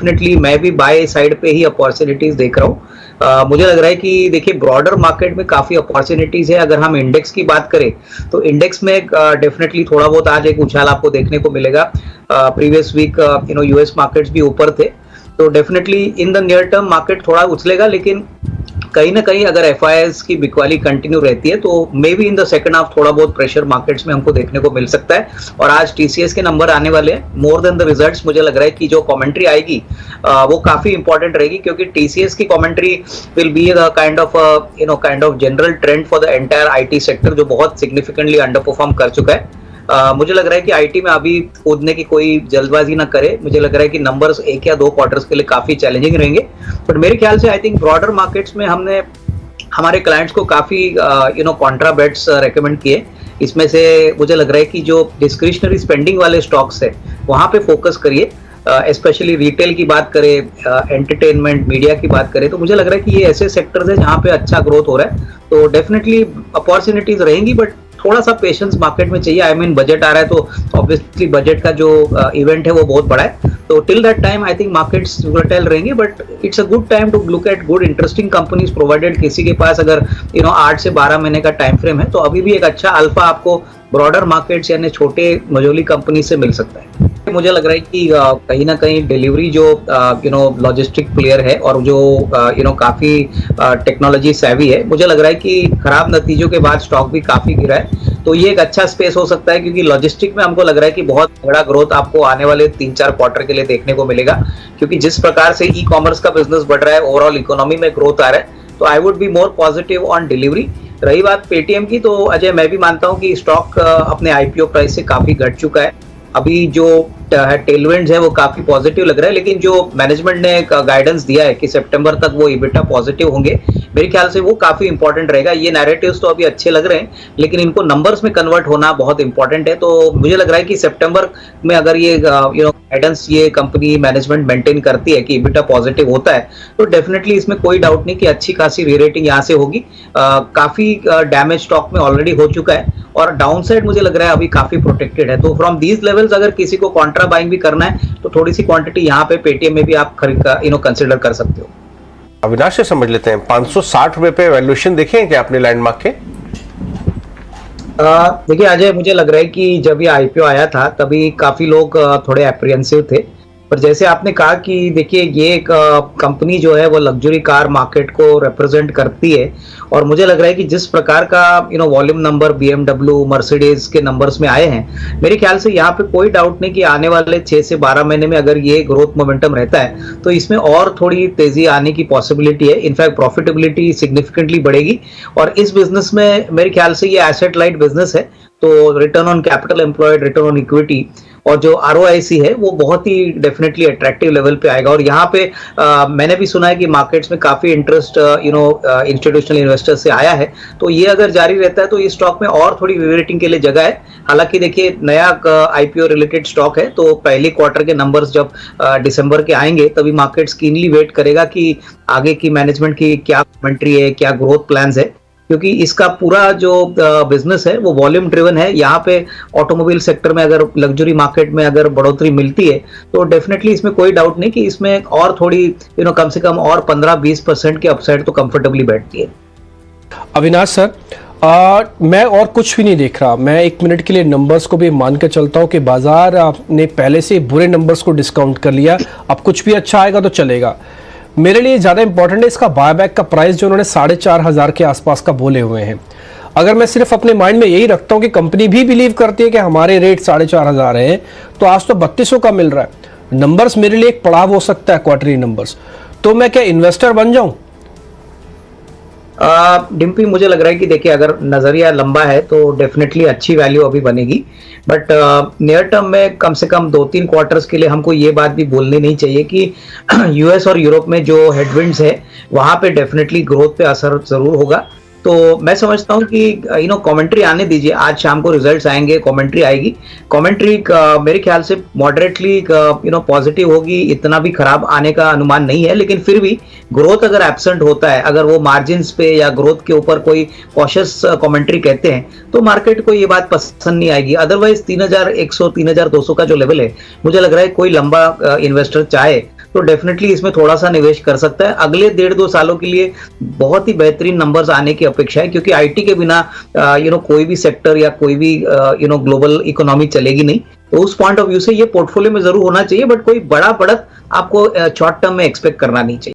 Definitely मैं भी by side पे ही अपॉर्चुनिटीज देख रहा हूँ। मुझे लग रहा है कि देखिए ब्रॉडर मार्केट में काफी अपॉर्चुनिटीज है। अगर हम इंडेक्स की बात करें तो इंडेक्स में डेफिनेटली थोड़ा बहुत आज एक उछाल आपको देखने को मिलेगा। प्रीवियस वीक यूएस मार्केट्स भी ऊपर थे, तो definitely in the near term market थोड़ा उछलेगा, लेकिन कहीं ना कहीं अगर एफआईआईज की बिकवाली कंटिन्यू रहती है तो may be in the second half थोड़ा बहुत प्रेशर मार्केट्स में हमको देखने को मिल सकता है। और आज टीसीएस के नंबर आने वाले हैं, मोर देन द रिजल्ट्स मुझे लग रहा है कि जो कमेंट्री आएगी वो काफी इंपॉर्टेंट रहेगी, क्योंकि टीसीएस की commentary will be the kind of general trend for the entire IT sector, जो बहुत सिग्निफिकेंटली अंडर परफॉर्म कर चुका है। मुझे लग रहा है कि आईटी में अभी कूदने की कोई जल्दबाजी ना करे। मुझे लग रहा है कि नंबर्स 1 या 2 क्वार्टर्स के लिए काफी चैलेंजिंग रहेंगे, बट मेरे ख्याल से आई थिंक ब्रॉडर मार्केट्स में हमने हमारे क्लाइंट्स को काफी कॉन्ट्रा बेट्स रेकमेंड किए। इसमें से मुझे लग रहा है कि जो डिस्क्रिशनरी स्पेंडिंग वाले स्टॉक्स है वहां पे फोकस करिए, स्पेशली रिटेल की बात करें, एंटरटेनमेंट, मीडिया की बात करें, तो मुझे लग रहा है कि ये ऐसे सेक्टर्स है जहां पे अच्छा ग्रोथ हो रहा है। तो डेफिनेटली अपॉर्चुनिटीज रहेंगी, बट थोड़ा सा पेशेंस मार्केट में चाहिए। आई मीन बजट आ रहा है तो ऑब्वियसली बजट का जो इवेंट है वो बहुत बड़ा है, तो till that time I think markets volatile रहेंगे, but it's a good time to look at good interesting companies, provided किसी के पास अगर 8 से 12 महीने का टाइम फ्रेम है तो अभी भी एक अच्छा अल्फा आपको ब्रॉडर मार्केट्स यानी छोटे मझोली कंपनी से मिल सकता है। मुझे लग रहा है कि कहीं ना कहीं डिलीवरी जो लॉजिस्टिक प्लेयर है और जो काफी टेक्नोलॉजी सेवी है, मुझे लग रहा है कि खराब नतीजों के बाद स्टॉक भी काफी गिरा है, तो ये एक अच्छा स्पेस हो सकता है, क्योंकि लॉजिस्टिक में हमको लग रहा है कि बहुत बड़ा ग्रोथ आपको आने वाले 3-4 क्वार्टर के लिए देखने को मिलेगा, क्योंकि जिस प्रकार से ई कॉमर्स का बिजनेस बढ़ रहा है, ओवरऑल इकोनॉमी में ग्रोथ आ रहा है, तो I would be more positive on delivery. रही बात पेटीएम की, तो अजय मैं भी मानता हूं कि स्टॉक अपने आईपीओ प्राइस से काफी घट चुका है। अभी जो टेलविंड्स है वो काफी पॉजिटिव लग रहा है, लेकिन जो मैनेजमेंट ने गाइडेंस दिया है कि सितंबर तक वो इबिटा पॉजिटिव होंगे, मेरे ख्याल से वो काफी इंपॉर्टेंट रहेगा। ये नैरेटिव्स तो अभी अच्छे लग रहे हैं, लेकिन इनको नंबर्स में कन्वर्ट होना बहुत इंपॉर्टेंट है। तो मुझे लग रहा है कि सितंबर में अगर ये गाइडेंस ये कंपनी मैनेजमेंट मेंटेन करती है कि इबिटा पॉजिटिव होता है, तो डेफिनेटली इसमें कोई डाउट नहीं कि अच्छी खासी रीरेटिंग यहाँ से होगी। काफी डैमेज स्टॉक में ऑलरेडी हो चुका है और डाउन साइड मुझे लग रहा है अभी काफी प्रोटेक्टेड है। तो फ्रॉम दीज लेवल्स अगर किसी को कॉन्ट्रा बाइंग भी करना है तो थोड़ी सी क्वांटिटी यहाँ पे पेटीएम में भी आप कंसिडर कर सकते हो। अविनाश से समझ लेते हैं, 560 रुपए पे वैल्यूएशन देखे हैं क्या आपने लैंडमार्क के? देखिए अजय, मुझे लग रहा है कि जब ये आईपीओ आया था तभी काफी लोग थोड़े एप्रिहेंसिव थे, पर जैसे आपने कहा कि देखिए ये एक कंपनी जो है वो लग्जरी कार मार्केट को रिप्रेजेंट करती है, और मुझे लग रहा है कि जिस प्रकार का वॉल्यूम नंबर BMW, मर्सिडीज के नंबर्स में आए हैं, मेरे ख्याल से यहाँ पे कोई डाउट नहीं कि आने वाले 6 से 12 महीने में अगर ये ग्रोथ मोमेंटम रहता है तो इसमें और थोड़ी तेजी आने की पॉसिबिलिटी है। इनफैक्ट प्रॉफिटेबिलिटी सिग्निफिकेंटली बढ़ेगी, और इस बिजनेस में मेरे ख्याल से ये एसेट लाइट बिजनेस है, तो return on capital employed, return on equity और जो ROIC है वो बहुत ही डेफिनेटली अट्रैक्टिव लेवल पे आएगा। और यहाँ पे मैंने भी सुना है कि मार्केट्स में काफी इंटरेस्ट इंस्टीट्यूशनल इन्वेस्टर्स से आया है, तो ये अगर जारी रहता है तो इस स्टॉक में और थोड़ी रेटिंग के लिए जगह है। हालांकि देखिए नया आईपीओ रिलेटेड स्टॉक है, तो पहले क्वार्टर के नंबर्स जब दिसंबर के आएंगे तभी मार्केट्स कीनली वेट करेगा कि आगे की मैनेजमेंट की क्या कमेंट्री है, क्या ग्रोथ प्लान्स है, क्योंकि इसका पूरा जो बिजनेस है वो वॉल्यूम ड्रिवन है। यहाँ पे ऑटोमोबाइल सेक्टर में अगर लग्जरी मार्केट में अगर बढ़ोतरी मिलती है तो डेफिनेटली इसमें कोई डाउट नहीं कि इसमें और थोड़ी कम से कम और 15-20% की अपसाइड तो कंफर्टेबली बैठती है। अविनाश सर, मैं और कुछ भी नहीं देख रहा, मैं 1 मिनट के लिए नंबर्स को भी मान के चलता हूँ कि बाजार ने पहले से बुरे नंबर्स को डिस्काउंट कर लिया, अब कुछ भी अच्छा आएगा तो चलेगा। मेरे लिए ज़्यादा इंपॉर्टेंट है इसका बायबैक का प्राइस जो उन्होंने 4,500 के आसपास का बोले हुए हैं। अगर मैं सिर्फ अपने माइंड में यही रखता हूँ कि कंपनी भी बिलीव करती है कि हमारे रेट 4,500 है, तो आज तो 3200 का मिल रहा है। नंबर्स मेरे लिए एक पड़ाव हो सकता है, क्वार्टरली नंबर्स, तो मैं क्या इन्वेस्टर बन जाऊं? डिम्पी, मुझे लग रहा है कि देखिए अगर नजरिया लंबा है तो डेफिनेटली अच्छी वैल्यू अभी बनेगी, बट नियर टर्म में कम से कम 2-3 क्वार्टर्स के लिए हमको ये बात भी बोलनी नहीं चाहिए कि यूएस और यूरोप में जो हेडविंड्स है वहां पे डेफिनेटली ग्रोथ पे असर जरूर होगा। तो मैं समझता हूँ कि कमेंट्री आने दीजिए, आज शाम को रिजल्ट्स आएंगे, कमेंट्री आएगी। कमेंट्री मेरे ख्याल से मॉडरेटली पॉजिटिव होगी, इतना भी खराब आने का अनुमान नहीं है, लेकिन फिर भी ग्रोथ अगर एब्सेंट होता है, अगर वो मार्जिन्स पे या ग्रोथ के ऊपर कोई कॉशियस कमेंट्री कहते हैं तो मार्केट को ये बात पसंद नहीं आएगी। अदरवाइज 3,100 3,200 का जो लेवल है, मुझे लग रहा है कोई लंबा इन्वेस्टर चाहे तो डेफिनेटली इसमें थोड़ा सा निवेश कर सकता है। अगले 1.5-2 सालों के लिए बहुत ही बेहतरीन नंबर्स आने की अपेक्षा है, क्योंकि आईटी के बिना कोई भी सेक्टर या कोई भी ग्लोबल इकोनॉमी चलेगी नहीं। तो उस पॉइंट ऑफ व्यू से ये पोर्टफोलियो में जरूर होना चाहिए, बट कोई बड़ा बढ़त आपको शॉर्ट टर्म में एक्सपेक्ट करना नहीं चाहिए।